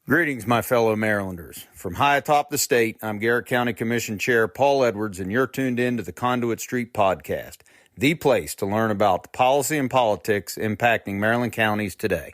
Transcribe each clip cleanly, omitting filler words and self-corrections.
Greetings, my fellow Marylanders. From high atop the state, I'm Garrett County Commission Chair Paul Edwards, and you're tuned in to the Conduit Street Podcast, the place to learn about the policy and politics impacting Maryland counties today.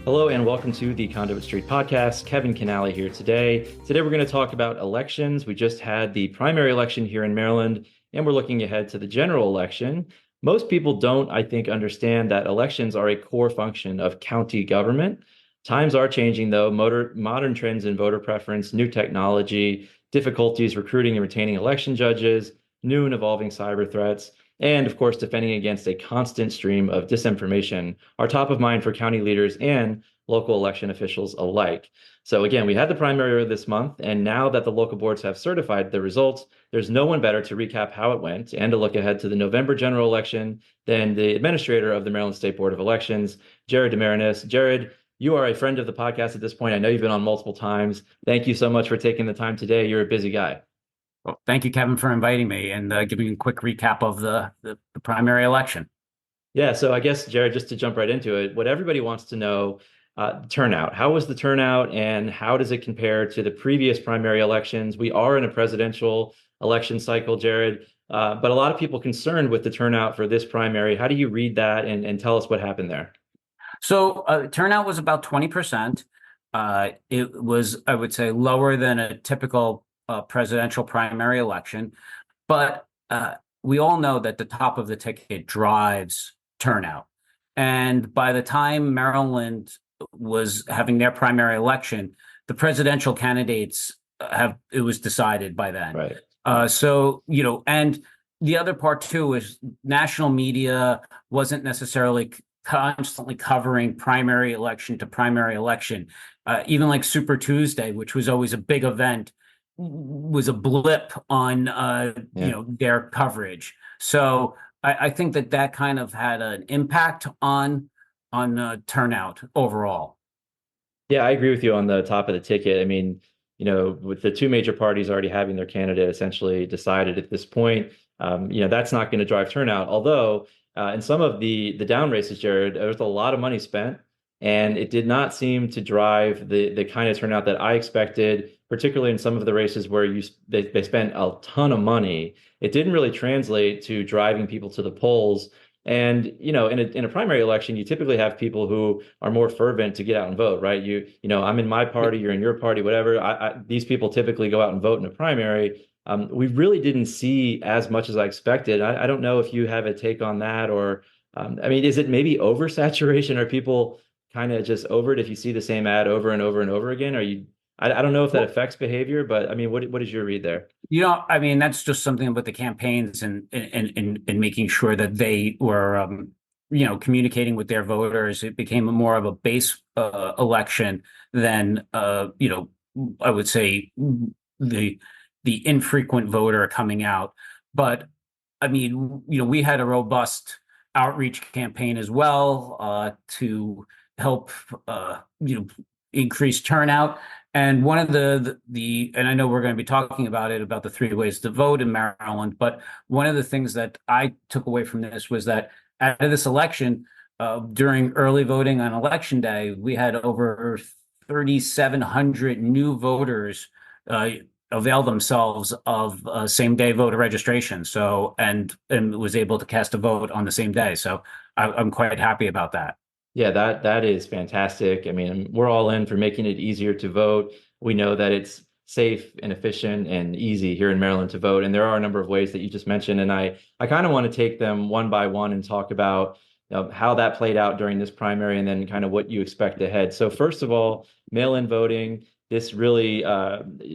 Hello and welcome to the Conduit Street Podcast. Kevin Kinnally here today. Today we're going to talk about elections. We just had the primary election here in Maryland, and we're looking ahead to the general election. Most people don't, I think, understand that elections are a core function of county government. Times are changing, though. Modern trends in voter preference, new technology, difficulties recruiting and retaining election judges, new and evolving cyber threats, and of course, defending against a constant stream of disinformation are top of mind for county leaders and local election officials alike. So again, we had the primary this month, and now that the local boards have certified the results, there's no one better to recap how it went and to look ahead to the November general election than the administrator of the Maryland State Board of Elections, Jared DeMarinis. Jared, you are a friend of the podcast at this point. I know you've been on multiple times. Thank you so much for taking the time today. You're a busy guy. Well, thank you, Kevin, for inviting me and giving a quick recap of the primary election. Yeah, so I guess, Jared, just to jump right into it, what everybody wants to know, turnout. How was the turnout and how does it compare to the previous primary elections? We are in a presidential election cycle, Jared, but a lot of people concerned with the turnout for this primary. How do you read that and tell us what happened there? So turnout was about 20%. It was, I would say, lower than a typical presidential primary election, but we all know that the top of the ticket drives turnout. And by the time Maryland was having their primary election, the presidential candidates it was decided by then. Right. So, and the other part too is national media wasn't necessarily constantly covering primary election to primary election. Even like Super Tuesday, which was always a big event, was a blip on their coverage. So I think that kind of had an impact on turnout overall. Yeah, I agree with you on the top of the ticket. I mean, with the two major parties already having their candidate essentially decided at this point, that's not going to drive turnout. Although in some of the down races, Jared, there was a lot of money spent, and it did not seem to drive the kind of turnout that I expected, particularly in some of the races where they spent a ton of money. It didn't really translate to driving people to the polls. And, in a primary election, you typically have people who are more fervent to get out and vote, right? I'm in my party, you're in your party, whatever. These people typically go out and vote in a primary. We really didn't see as much as I expected. I don't know if you have a take on that, or, is it maybe oversaturation? Are people kind of just over it if you see the same ad over and over and over again? I don't know if that affects behavior, but what is your read there? That's just something about the campaigns and making sure that they were, communicating with their voters. It became more of a base election than, I would say the infrequent voter coming out. But we had a robust outreach campaign as well to help, increase turnout. And one of the and I know we're going to be talking about the 3 ways to vote in Maryland, but one of the things that I took away from this was that out of this election, during early voting on election day, we had over 3,700 new voters avail themselves of same day voter registration. So and was able to cast a vote on the same day. So I'm quite happy about that. Yeah, that is fantastic. We're all in for making it easier to vote. We know that it's safe and efficient and easy here in Maryland to vote. And there are a number of ways that you just mentioned. And I kind of want to take them one by one and talk about how that played out during this primary and then kind of what you expect ahead. So first of all, mail-in voting. This really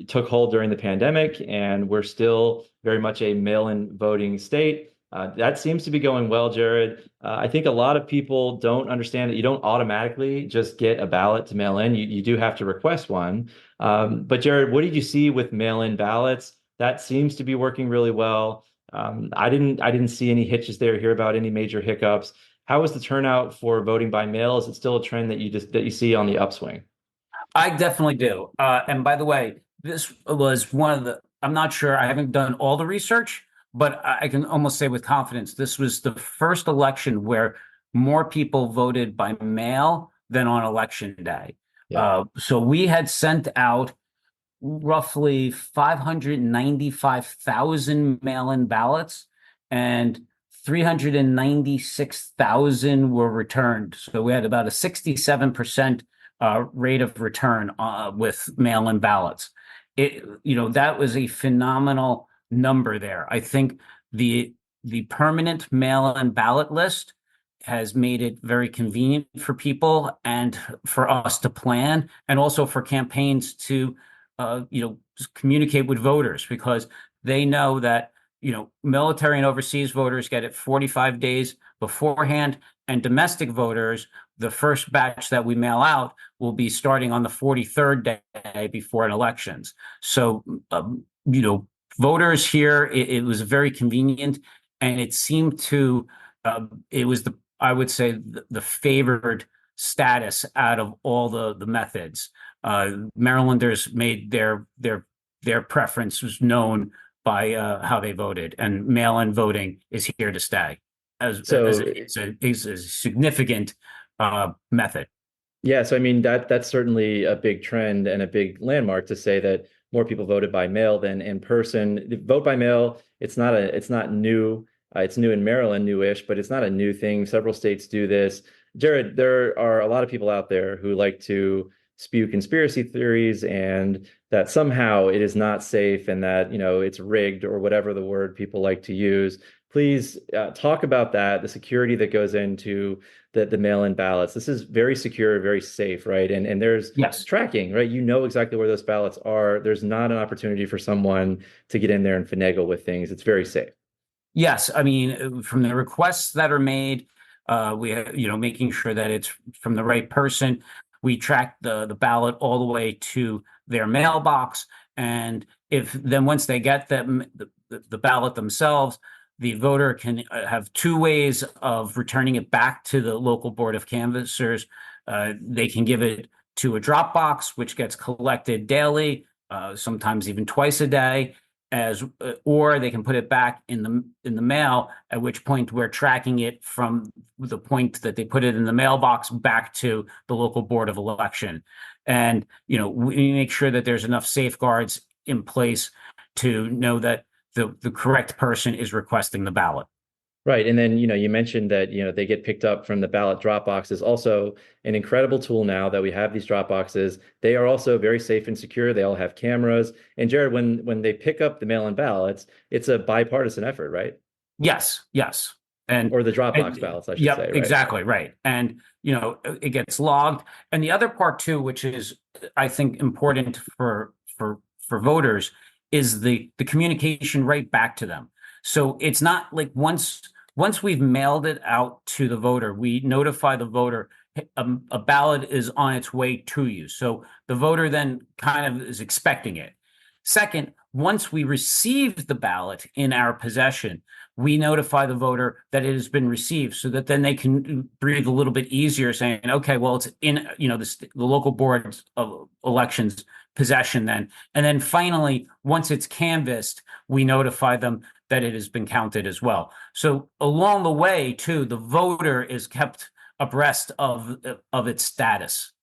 took hold during the pandemic, and we're still very much a mail-in voting state. That seems to be going well, Jared. I think a lot of people don't understand that you don't automatically just get a ballot to mail in. You do have to request one. But Jared, what did you see with mail-in ballots? That seems to be working really well. I didn't see any hitches there, hear about any major hiccups. How is the turnout for voting by mail? Is it still a trend that you see on the upswing? I definitely do. And by the way, this was one of the, I'm not sure, I haven't done all the research, but I can almost say with confidence, this was the first election where more people voted by mail than on election day. Yeah. So we had sent out roughly 595,000 mail-in ballots, and 396,000 were returned. So we had about a 67% rate of return with mail-in ballots. That was a phenomenal number there. I think the permanent mail-in ballot list has made it very convenient for people and for us to plan, and also for campaigns to communicate with voters, because they know that military and overseas voters get it 45 days beforehand, and domestic voters, the first batch that we mail out, will be starting on the 43rd day before an elections. So voters here, it was very convenient, and it seemed to it was I would say the favored status out of all the methods. Marylanders made their preference was known by how they voted, and mail-in voting is here to stay. It's a significant method. Yeah, so I mean that's certainly a big trend and a big landmark to say that more people voted by mail than in person. Vote by mail, it's not new. It's new in Maryland, newish, but it's not a new thing. Several states do this. Jared, there are a lot of people out there who like to spew conspiracy theories and that somehow it is not safe and that, it's rigged, or whatever the word people like to use. Please talk about that, the security that goes into the mail-in ballots. This is very secure, very safe, right? And there's tracking, right? You know exactly where those ballots are. There's not an opportunity for someone to get in there and finagle with things. It's very safe. Yes, I mean, from the requests that are made, making sure that it's from the right person. We track the ballot all the way to their mailbox, and once they get the ballot themselves, the voter can have two ways of returning it back to the local board of canvassers. They can give it to a drop box, which gets collected daily, sometimes even twice a day, or they can put it back in the mail, at which point we're tracking it from the point that they put it in the mailbox back to the local board of election. And we make sure that there's enough safeguards in place to know that the correct person is requesting the ballot. Right. And then, you mentioned that, they get picked up from the ballot drop boxes. Also an incredible tool now that we have these drop boxes. They are also very safe and secure. They all have cameras. And Jared, when they pick up the mail-in ballots, it's a bipartisan effort, right? Yes. Or the drop box ballots, I should say. Right? Exactly. Right. And, it gets logged. And the other part too, which is, I think, important for voters, is the communication right back to them. So it's not like once we've mailed it out to the voter, we notify the voter a ballot is on its way to you. So the voter then kind of is expecting it. Second, once we receive the ballot in our possession, we notify the voter that it has been received, so that then they can breathe a little bit easier, saying, okay, well, it's in the local board of elections possession then. And then finally, once it's canvassed, we notify them that it has been counted as well. So along the way, too, the voter is kept abreast of its status.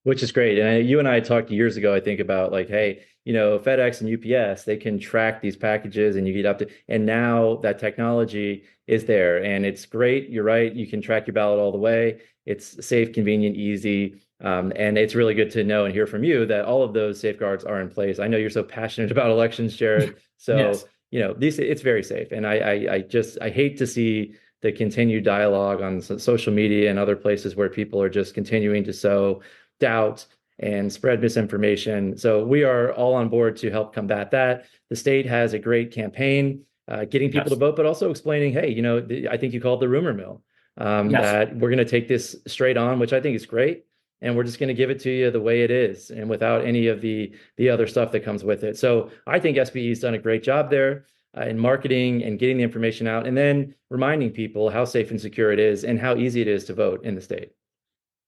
Which is great. And you and I talked years ago, I think, about like, hey, FedEx and UPS, they can track these packages and you get up to, and now that technology is there and it's great. You're right. You can track your ballot all the way. It's safe, convenient, easy. And it's really good to know and hear from you that all of those safeguards are in place. I know you're so passionate about elections, Jared. So, yes. It's very safe. And I hate to see the continued dialogue on social media and other places where people are just continuing to sow doubt and spread misinformation. So we are all on board to help combat that. The state has a great campaign getting people to vote, but also explaining, hey, I think you called the rumor mill, that we're going to take this straight on, which I think is great. And we're just going to give it to you the way it is and without any of the other stuff that comes with it. So I think SBE's done a great job there. in marketing and getting the information out, and then reminding people how safe and secure it is and how easy it is to vote in the state.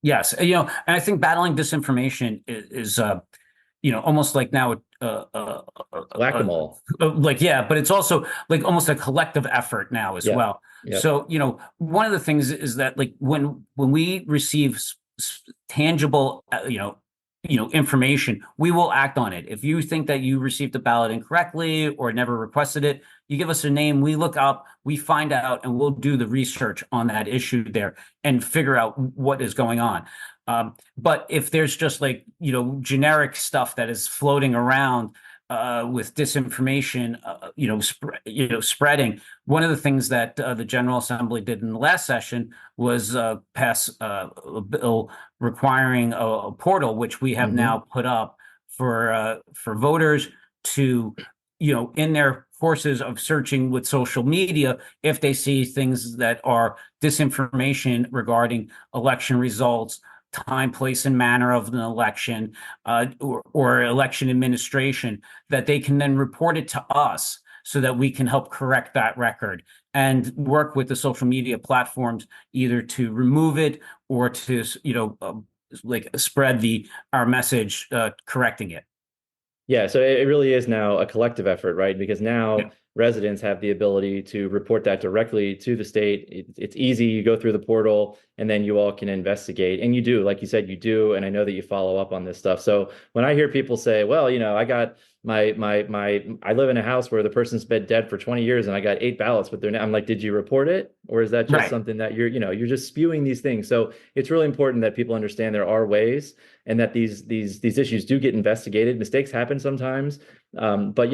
Yes, and I think battling disinformation is almost like now Whack-a-mole. but it's also like almost a collective effort now as well. Yep. So, one of the things is that like when we receive tangible, information, we will act on it. If you think that you received the ballot incorrectly or never requested it, you give us a name, we look up, we find out, and we'll do the research on that issue there and figure out what is going on. But if there's just like, generic stuff that is floating around with disinformation, spreading, one of the things that the General Assembly did in the last session was pass a bill requiring a portal, which we have now put up for voters to, in their courses of searching with social media, if they see things that are disinformation regarding election results, time, place, and manner of an election, or election administration, that they can then report it to us so that we can help correct that record and work with the social media platforms either to remove it or to, spread our message correcting it. Yeah, so it really is now a collective effort, right? Because now residents have the ability to report that directly to the state. It's easy. You go through the portal and then you all can investigate. And you do, like you said, you do. And I know that you follow up on this stuff. So when I hear people say, well, I got I live in a house where the person's been dead for 20 years and I got 8 ballots with their name. I'm like, did you report it? Or is that just something that you're just spewing these things? So it's really important that people understand there are ways and that these issues do get investigated. Mistakes happen sometimes. But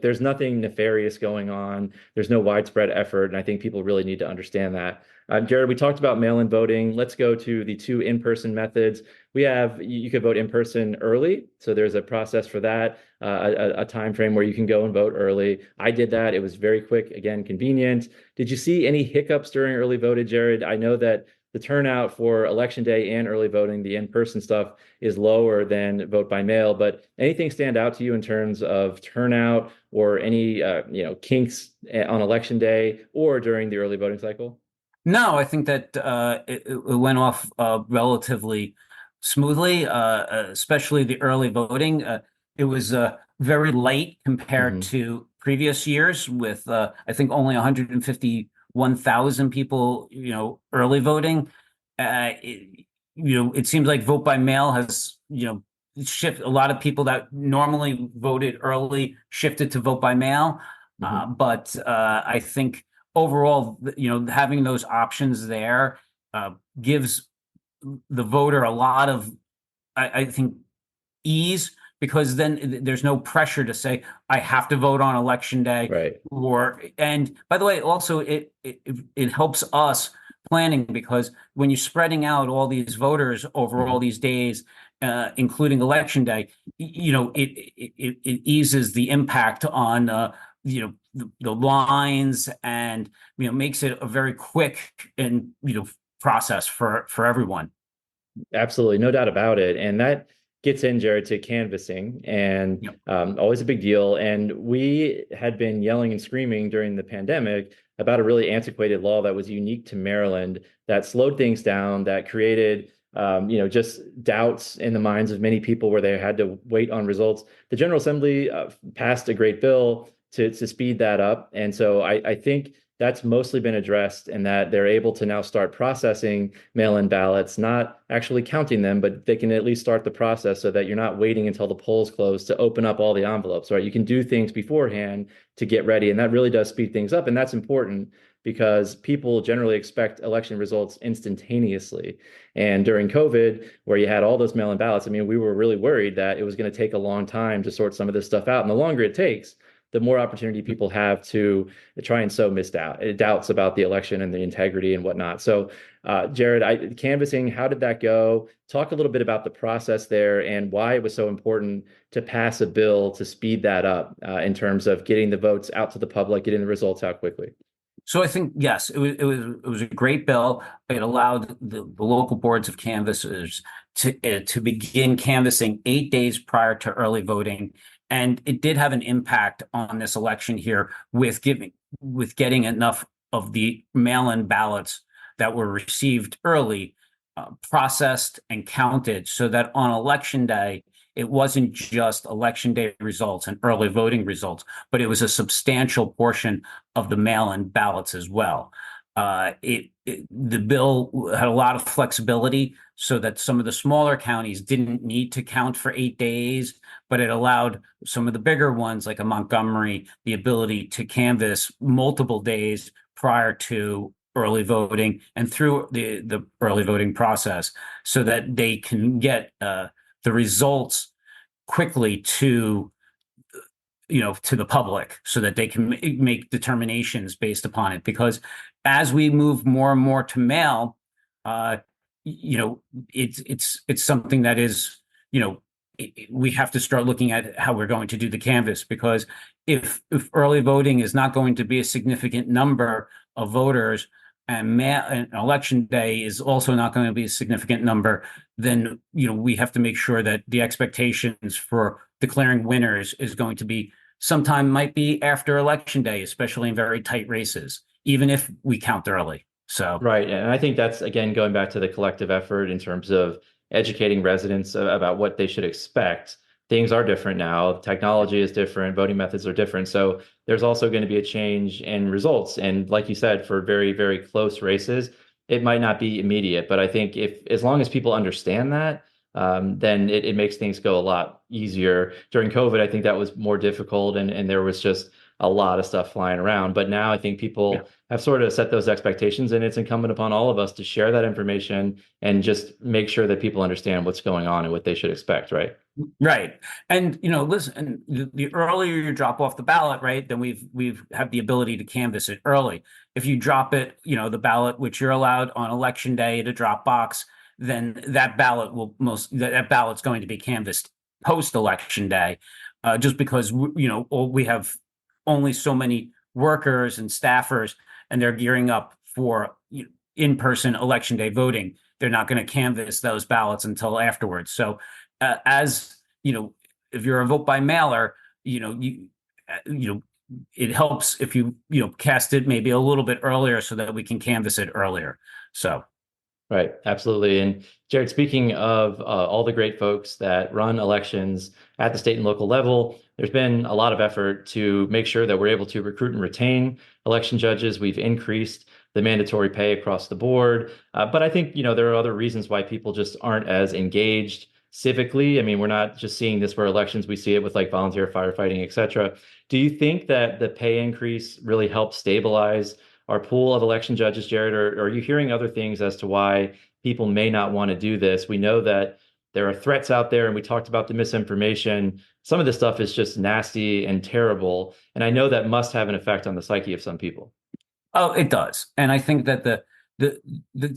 there's nothing nefarious going on. There's no widespread effort. And I think people really need to understand that. Jared, we talked about mail-in voting. Let's go to the 2 in-person methods. You could vote in person early. So there's a process for that, a time frame where you can go and vote early. I did that. It was very quick, again, convenient. Did you see any hiccups during early voting, Jared? I know that the turnout for election day and early voting, the in-person stuff, is lower than vote by mail, but anything stand out to you in terms of turnout or any kinks on election day or during the early voting cycle? No, I think that it went off relatively smoothly, especially the early voting. It was very late compared to previous years with, I think, only 151,000 people, early voting. It seems like vote by mail has, shift. A lot of people that normally voted early shifted to vote by mail. But I think overall, having those options there gives the voter a lot of, I think, ease, because then there's no pressure to say, I have to vote on election day. Right. And by the way, also it helps us planning, because when you're spreading out all these voters over all these days, including election day, it eases the impact on, the lines, and, makes it a very quick and, process for everyone. Absolutely. No doubt about it. And that gets in, Jared, to canvassing, and always a big deal. And we had been yelling and screaming during the pandemic about a really antiquated law that was unique to Maryland, that slowed things down, that created just doubts in the minds of many people where they had to wait on results. The General Assembly passed a great bill to speed that up. And so I think that's mostly been addressed, and that they're able to now start processing mail-in ballots, not actually counting them, but they can at least start the process so that you're not waiting until the polls close to open up all the envelopes, right? You can do things beforehand to get ready, and that really does speed things up. And that's important because people generally expect election results instantaneously. And during COVID, where you had all those mail-in ballots, we were really worried that it was going to take a long time to sort some of this stuff out. And the longer it takes, the more opportunity people have to try and sow doubts about the election and the integrity and whatnot. So, Jared, canvassing, how did that go? Talk a little bit about the process there and why it was so important to pass a bill to speed that up in terms of getting the votes out to the public, getting the results out quickly. So I think, yes, it was a great bill. It allowed the local boards of canvassers to begin canvassing 8 days prior to early voting. And it did have an impact on this election here with getting enough of the mail-in ballots that were received early, processed and counted, so that on election day, it wasn't just election day results and early voting results, but it was a substantial portion of the mail-in ballots as well. The bill had a lot of flexibility so that some of the smaller counties didn't need to count for 8 days, but it allowed some of the bigger ones, like a Montgomery, the ability to canvass multiple days prior to early voting and through the early voting process, so that they can get the results quickly to the public, so that they can make determinations based upon it. Because as we move more and more to mail, it's something that is, we have to start looking at how we're going to do the canvass, because if early voting is not going to be a significant number of voters, and election day is also not going to be a significant number, then we have to make sure that the expectations for declaring winners is going to be sometime, might be after election day, especially in very tight races, even if we count early. So right, and I think that's, again, going back to the collective effort in terms of educating residents about what they should expect. Things are different now. Technology is different. Voting methods are different. So there's also going to be a change in results. And like you said, for very, very close races, it might not be immediate. But I think as long as people understand that, then it makes things go a lot easier. During COVID, I think that was more difficult, and there was just a lot of stuff flying around. But now I think people have sort of set those expectations, and it's incumbent upon all of us to share that information and just make sure that people understand what's going on and what they should expect, right? Right. And, listen, the earlier you drop off the ballot, right, then we've have the ability to canvass it early. If you drop it, the ballot, which you're allowed on election day to drop box, then that ballot's going to be canvassed post election day, just because, we have only so many workers and staffers, and they're gearing up for in-person election day voting. They're not going to canvass those ballots until afterwards. So as if you're a vote by mailer, it helps if you cast it maybe a little bit earlier so that we can canvass it earlier. So right, absolutely. And Jared, speaking of all the great folks that run elections at the state and local level, there's been a lot of effort to make sure that we're able to recruit and retain election judges. We've increased the mandatory pay across the board. But I think, there are other reasons why people just aren't as engaged civically. I mean, we're not just seeing this for elections. We see it with like volunteer firefighting, et cetera. Do you think that the pay increase really helped stabilize our pool of election judges, Jared, or are you hearing other things as to why people may not want to do this? We know that there are threats out there, and we talked about the misinformation. Some of this stuff is just nasty and terrible, and I know that must have an effect on the psyche of some people. Oh, it does. And I think that the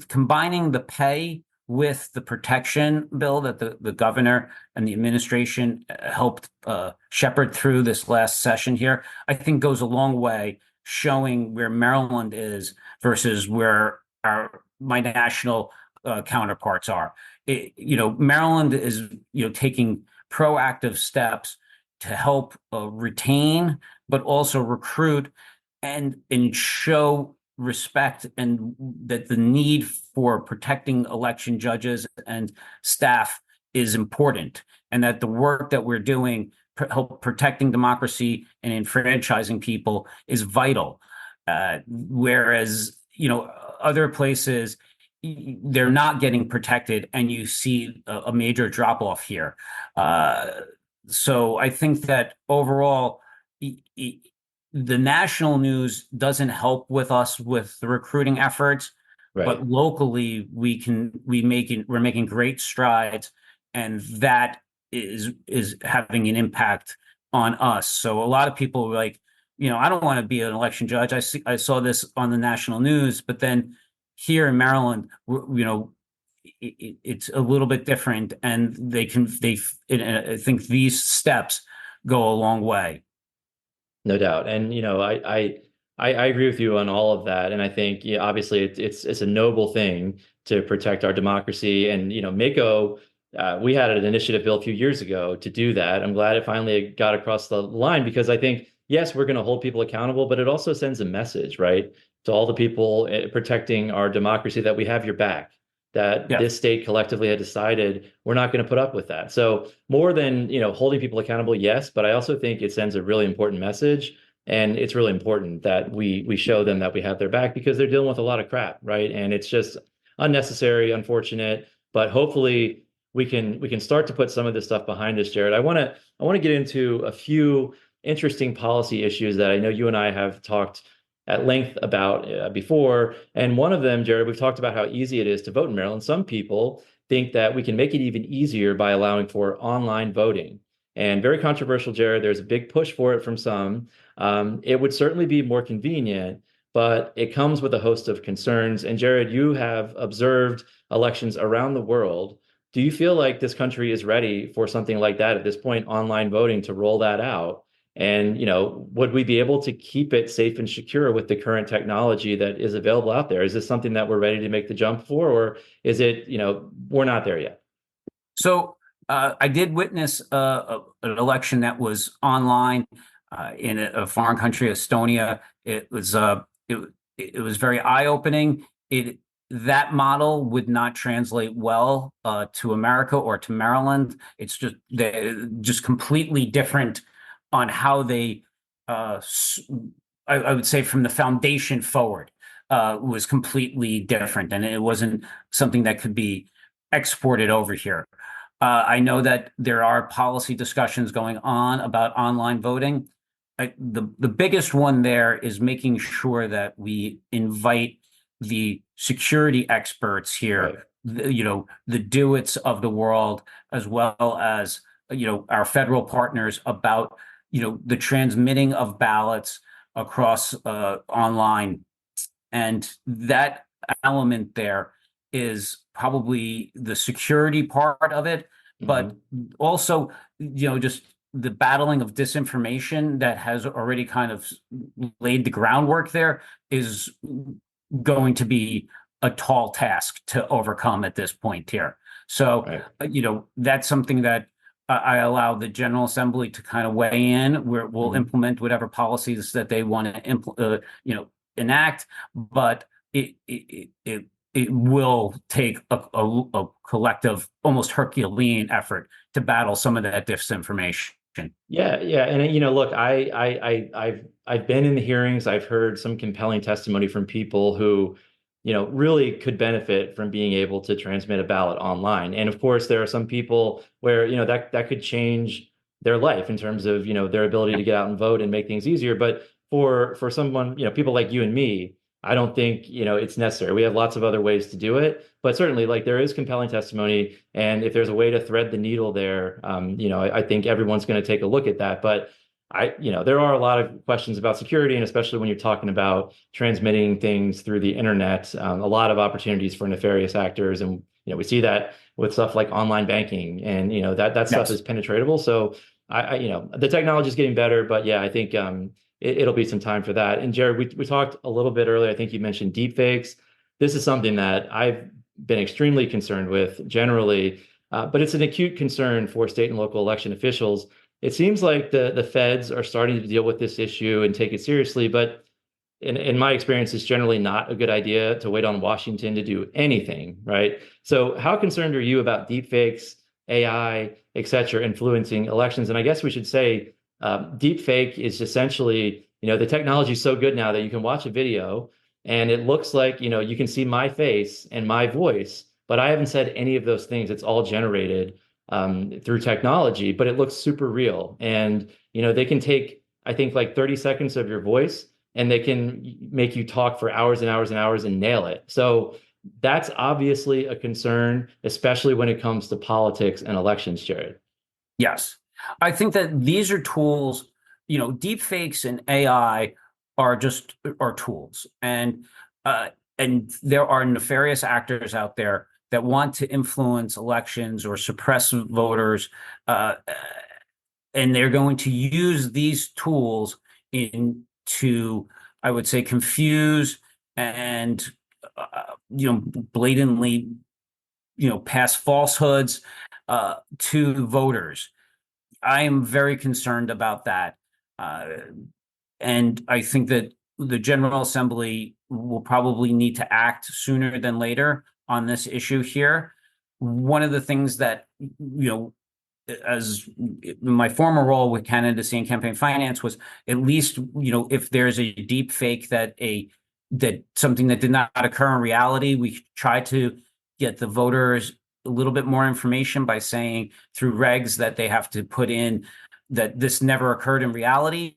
combining the pay with the protection bill that the governor and the administration helped shepherd through this last session here, I think goes a long way, showing where Maryland is versus where my national counterparts are. Maryland is taking proactive steps to help retain, but also recruit and show respect, and that the need for protecting election judges and staff is important, and that the work that we're doing help protecting democracy and enfranchising people is vital. Whereas, other places, they're not getting protected, and you see a major drop off here. So I think that overall, the national news doesn't help with us with the recruiting efforts, right, but locally we're making great strides, and that is having an impact on us. So a lot of people are like, I don't want to be an election judge. I saw this on the national news, but then here in Maryland, it's a little bit different, and I think these steps go a long way. No doubt. And, I agree with you on all of that. And I think, obviously it's a noble thing to protect our democracy. And, Mako we had an initiative bill a few years ago to do that. I'm glad it finally got across the line because I think, yes, we're going to hold people accountable, but it also sends a message, right, to all the people protecting our democracy that we have your back, that Yes. this state collectively had decided we're not going to put up with that. So more than, holding people accountable, yes, but I also think it sends a really important message. And it's really important that we show them that we have their back because they're dealing with a lot of crap, right? And it's just unnecessary, unfortunate, but hopefully we can start to put some of this stuff behind us, Jared. I want to get into a few interesting policy issues that I know you and I have talked at length about before. And one of them, Jared, we've talked about how easy it is to vote in Maryland. Some people think that we can make it even easier by allowing for online voting. And very controversial, Jared. There's a big push for it from some. It would certainly be more convenient, but it comes with a host of concerns. And Jared, you have observed elections around the world. Do you feel like this country is ready for something like that at this point, online voting, to roll that out? And, would we be able to keep it safe and secure with the current technology that is available out there? Is this something that we're ready to make the jump for, or is it, we're not there yet? So I did witness an election that was online in a foreign country, Estonia. It was it was very eye-opening. That model would not translate well to America or to Maryland. It's just completely different on how they, I would say, from the foundation forward, was completely different, and it wasn't something that could be exported over here. I know that there are policy discussions going on about online voting. The biggest one there is making sure that we invite the security experts here, right, the DeWitts of the world, as well as, our federal partners, about, the transmitting of ballots across online. And that element there is probably the security part of it, but also, just the battling of disinformation that has already kind of laid the groundwork there is going to be a tall task to overcome at this point here. So, right, that's something that I allow the General Assembly to kind of weigh in, where we'll implement whatever policies that they want to enact, but it will take a collective, almost Herculean effort to battle some of that disinformation. Yeah, and look, I've been in the hearings. I've heard some compelling testimony from people who, really could benefit from being able to transmit a ballot online. And of course, there are some people where, that could change their life in terms of, their ability to get out and vote and make things easier. But for someone, people like you and me, I don't think, it's necessary. We have lots of other ways to do it, but certainly, like, there is compelling testimony. And if there's a way to thread the needle there, I think everyone's going to take a look at that. But there are a lot of questions about security, and especially when you're talking about transmitting things through the internet, a lot of opportunities for nefarious actors. And, we see that with stuff like online banking, and, that stuff is penetratable. So the technology is getting better, but yeah, I think, it'll be some time for that. And Jared, we talked a little bit earlier. I think you mentioned deepfakes. This is something that I've been extremely concerned with generally, but it's an acute concern for state and local election officials. It seems like the feds are starting to deal with this issue and take it seriously, but in my experience, it's generally not a good idea to wait on Washington to do anything, right? So how concerned are you about deepfakes, AI, et cetera, influencing elections? And I guess we should say, deepfake is essentially, the technology is so good now that you can watch a video and it looks like, you can see my face and my voice, but I haven't said any of those things. It's all generated through technology, but it looks super real. And, they can take, I think, like 30 seconds of your voice, and they can make you talk for hours and hours and hours and nail it. So that's obviously a concern, especially when it comes to politics and elections, Jared. Yes. I think that these are tools, deepfakes and AI are tools, and there are nefarious actors out there that want to influence elections or suppress voters, and they're going to use these tools to, I would say, confuse and blatantly pass falsehoods. to voters. I am very concerned about that. Uh, and I think that the General Assembly will probably need to act sooner than later on this issue here. One of the things that, as in my former role with candidacy and campaign finance was at least, if there's a deep fake that something that did not occur in reality, we try to get the voters a little bit more information by saying through regs that they have to put in that this never occurred in reality.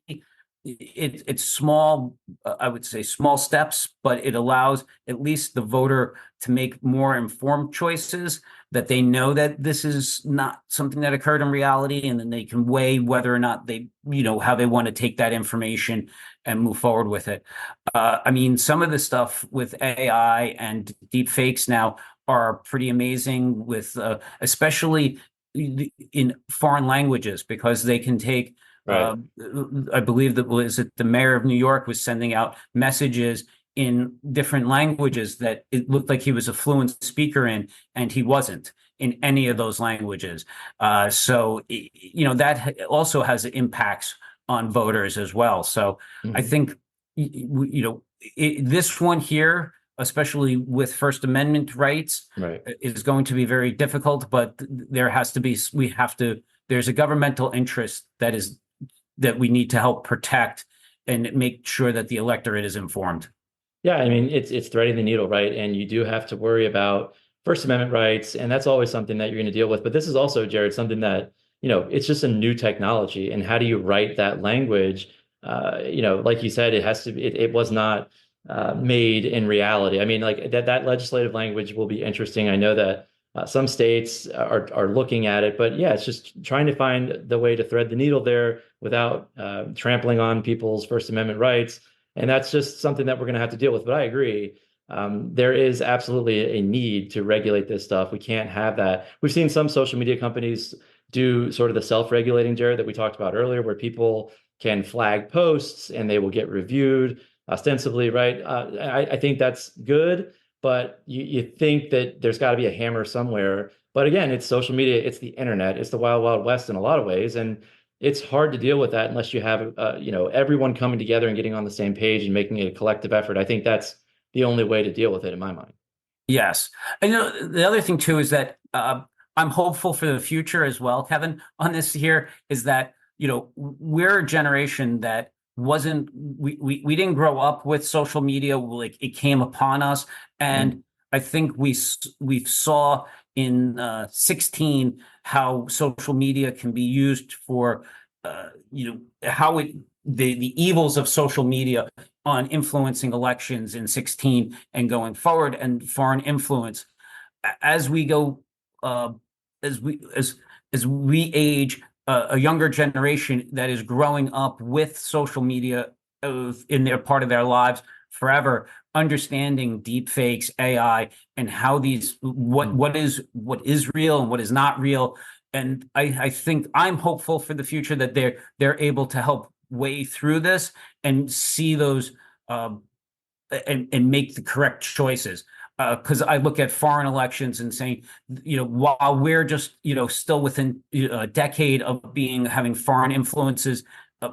It's small, I would say small steps, but it allows at least the voter to make more informed choices, that they know that this is not something that occurred in reality, and then they can weigh whether or not they, how they want to take that information and move forward with it. I mean, some of the stuff with AI and deep fakes now are pretty amazing with, especially in foreign languages, because they can take, Right. I believe that was it the mayor of New York was sending out messages in different languages that it looked like he was a fluent speaker in, and he wasn't in any of those languages. So, that also has impacts on voters as well. So I think, this one here, especially with First Amendment rights, Right. is going to be very difficult, but there's a governmental interest that we need to help protect and make sure that the electorate is informed. Yeah, I mean, it's threading the needle, right? And you do have to worry about First Amendment rights, and that's always something that you're going to deal with. But this is also, Jared, something that, it's just a new technology. And how do you write that language? Like you said, it was not made in reality. I mean, like that legislative language will be interesting. I know that some states are looking at it, but yeah, it's just trying to find the way to thread the needle there without trampling on people's First Amendment rights. And that's just something that we're going to have to deal with. But I agree. There is absolutely a need to regulate this stuff. We can't have that. We've seen some social media companies do sort of the self-regulating, Jared, that we talked about earlier, where people can flag posts and they will get reviewed ostensibly, right? I think that's good, but you think that there's got to be a hammer somewhere. But again, it's social media, it's the internet, it's the wild, wild west in a lot of ways. And it's hard to deal with that unless you have, everyone coming together and getting on the same page and making it a collective effort. I think that's the only way to deal with it in my mind. Yes. And the other thing too is that I'm hopeful for the future as well, Kevin, on this here, is that, we're a generation that we didn't grow up with social media, like it came upon us. And I think we saw in 16 how social media can be used for, how the evils of social media on influencing elections in 16 and going forward, and foreign influence as we go, as we age, a younger generation that is growing up with social media in their part of their lives forever, understanding deep fakes, AI, and how what is real and what is not real. And I think I'm hopeful for the future that they're able to help way through this and see those and make the correct choices. Because I look at foreign elections and saying, while we're just, still within a decade of having foreign influences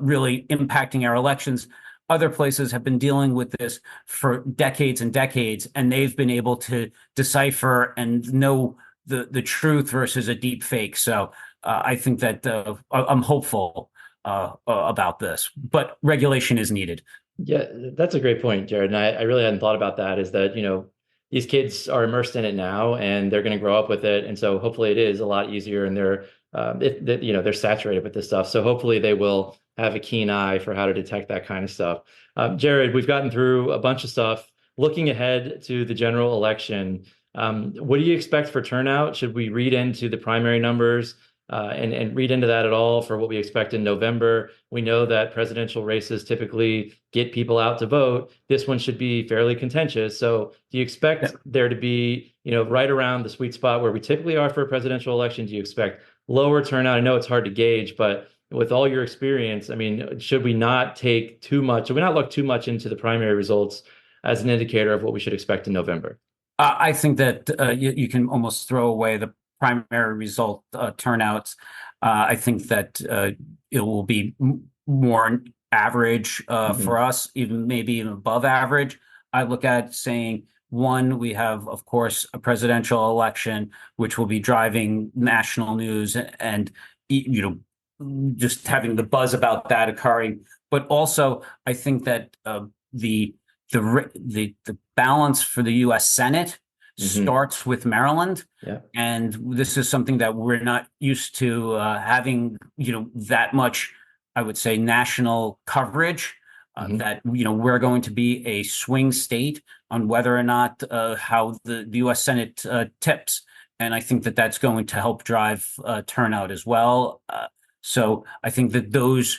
really impacting our elections, other places have been dealing with this for decades and decades, and they've been able to decipher and know the truth versus a deep fake. So I think that I'm hopeful about this, but regulation is needed. Yeah, that's a great point, Jared. And I really hadn't thought about that, is that, these kids are immersed in it now and they're going to grow up with it. And so hopefully it is a lot easier, and they're saturated with this stuff. So hopefully they will have a keen eye for how to detect that kind of stuff. Jared, we've gotten through a bunch of stuff. Looking ahead to the general election, what do you expect for turnout? Should we read into the primary numbers and read into that at all for what we expect in November? We know that presidential races typically get people out to vote. This one should be fairly contentious. So do you expect there to be, right around the sweet spot where we typically are for a presidential election? Do you expect lower turnout? I know it's hard to gauge, but with all your experience, I mean, should we not look too much into the primary results as an indicator of what we should expect in November? I think that you can almost throw away the primary result turnouts. I think that it will be more average for us, even maybe even above average. I look at saying, one, we have, of course, a presidential election, which will be driving national news and, just having the buzz about that occurring. But also, I think that the balance for the U.S. Senate starts with Maryland. Yeah. And this is something that we're not used to having, that much, I would say, national coverage. That we're going to be a swing state on whether or not how the U.S. Senate tips, and I think that that's going to help drive turnout as well. So I think that those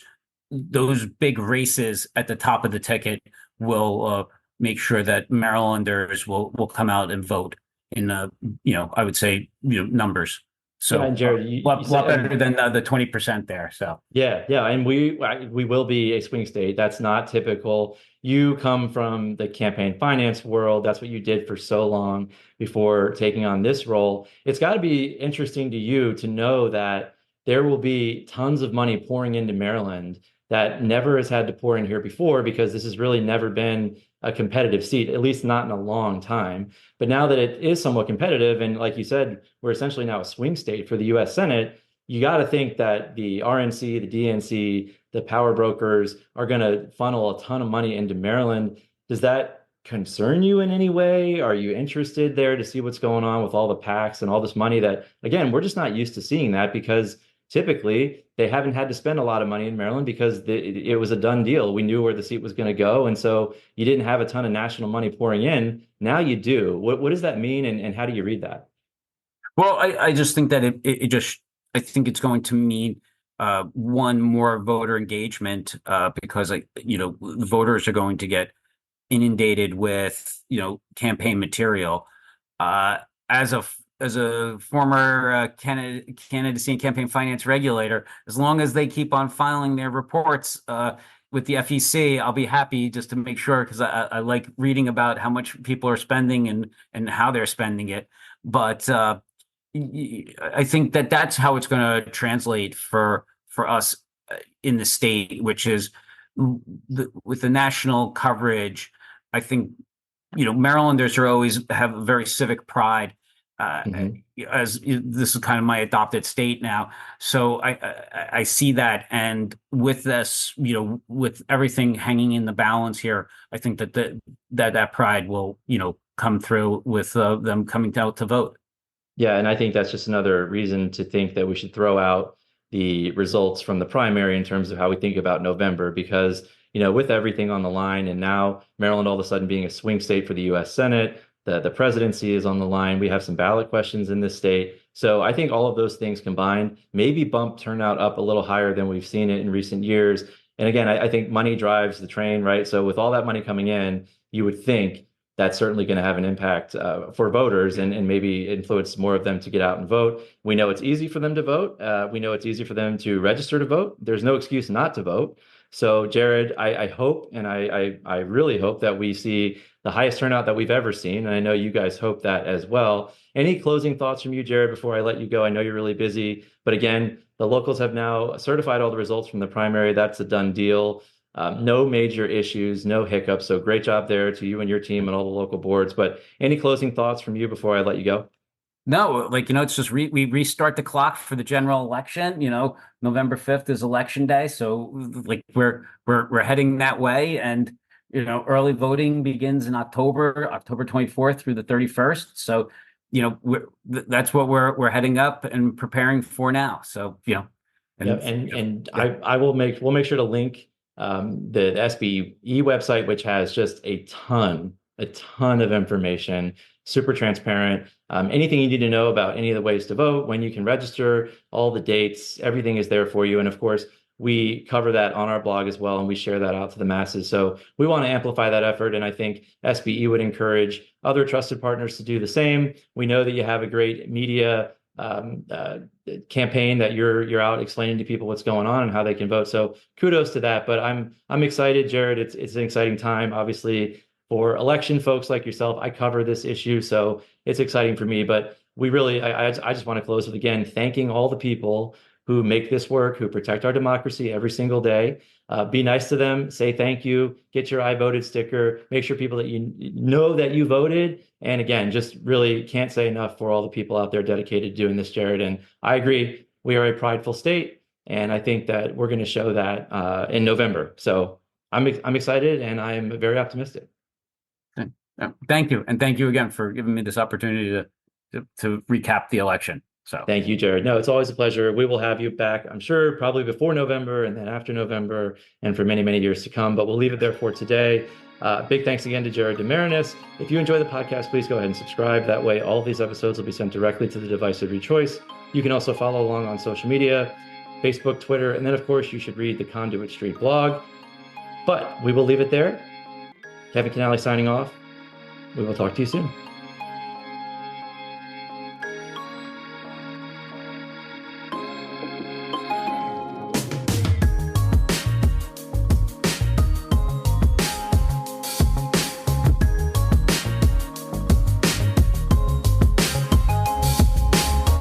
big races at the top of the ticket will make sure that Marylanders will come out and vote in I would say numbers. So yeah, and Jared, a lot better than the 20% there. So yeah, and we will be a swing state. That's not typical. You come from the campaign finance world. That's what you did for so long before taking on this role. It's got to be interesting to you to know that there will be tons of money pouring into Maryland that never has had to pour in here before, because this has really never been a competitive seat, at least not in a long time. But now that it is somewhat competitive, and like you said, we're essentially now a swing state for the U.S. Senate, you got to think that the RNC, the DNC, the power brokers are going to funnel a ton of money into Maryland. Does that concern you in any way? Are you interested there to see what's going on with all the PACs and all this money that, again, we're just not used to seeing that, because typically they haven't had to spend a lot of money in Maryland because it was a done deal. We knew where the seat was going to go. And so you didn't have a ton of national money pouring in. Now you do. What does that mean? And how do you read that? Well, I just think that I think it's going to mean one, more voter engagement because the voters are going to get inundated with campaign material. As a former candidacy and campaign finance regulator, as long as they keep on filing their reports with the FEC, I'll be happy just to make sure, because I like reading about how much people are spending and how they're spending it. But I think that that's how it's going to translate for us in the state, which is with the national coverage. I think Marylanders always have a very civic pride. As this is kind of my adopted state now, so I see that, and with this, with everything hanging in the balance here, I think that that pride will come through with them coming out to vote. Yeah, and I think that's just another reason to think that we should throw out the results from the primary in terms of how we think about November, because with everything on the line, and now Maryland all of a sudden being a swing state for the U.S. Senate. The presidency is on the line. We have some ballot questions in this state. So I think all of those things combined maybe bump turnout up a little higher than we've seen it in recent years. And again, I think money drives the train, right? So with all that money coming in, you would think that's certainly going to have an impact for voters and maybe influence more of them to get out and vote. We know it's easy for them to vote. We know it's easy for them to register to vote. There's no excuse not to vote. So Jared, I hope, and I really hope that we see the highest turnout that we've ever seen. And I know you guys hope that as well. Any closing thoughts from you, Jared, before I let you go? I know you're really busy, but again, the locals have now certified all the results from the primary. That's a done deal. No major issues, no hiccups. So great job there to you and your team and all the local boards. But any closing thoughts from you before I let you go? No, it's just we restart the clock for the general election. November 5th is election day, so we're heading that way, and early voting begins in October 24th through the 31st. So that's what we're heading up and preparing for now. So we'll make sure to link the SBE website, which has just a ton of information, super transparent. Anything you need to know about any of the ways to vote, when you can register, all the dates, everything is there for you. And of course, we cover that on our blog as well, and we share that out to the masses. So we want to amplify that effort. And I think SBE would encourage other trusted partners to do the same. We know that you have a great media campaign that you're out explaining to people what's going on and how they can vote. So kudos to that. But I'm excited, Jared. It's an exciting time, obviously, for election folks like yourself. I cover this issue, so it's exciting for me. But we really, I just want to close with, again, thanking all the people who make this work, who protect our democracy every single day. Be nice to them, say thank you, get your I voted sticker, make sure people that you know that you voted. And again, just really can't say enough for all the people out there dedicated to doing this, Jared. And I agree, we are a prideful state. And I think that we're going to show that in November. So I'm excited and I'm very optimistic. Thank you. And thank you again for giving me this opportunity to recap the election. So thank you, Jared. No, it's always a pleasure. We will have you back, I'm sure, probably before November and then after November and for many, many years to come. But we'll leave it there for today. Big thanks again to Jared DeMarinis. If you enjoy the podcast, please go ahead and subscribe. That way, all of these episodes will be sent directly to the device of your choice. You can also follow along on social media, Facebook, Twitter, and then, of course, you should read the Conduit Street blog. But we will leave it there. Kevin Kinnally signing off. We will talk to you soon.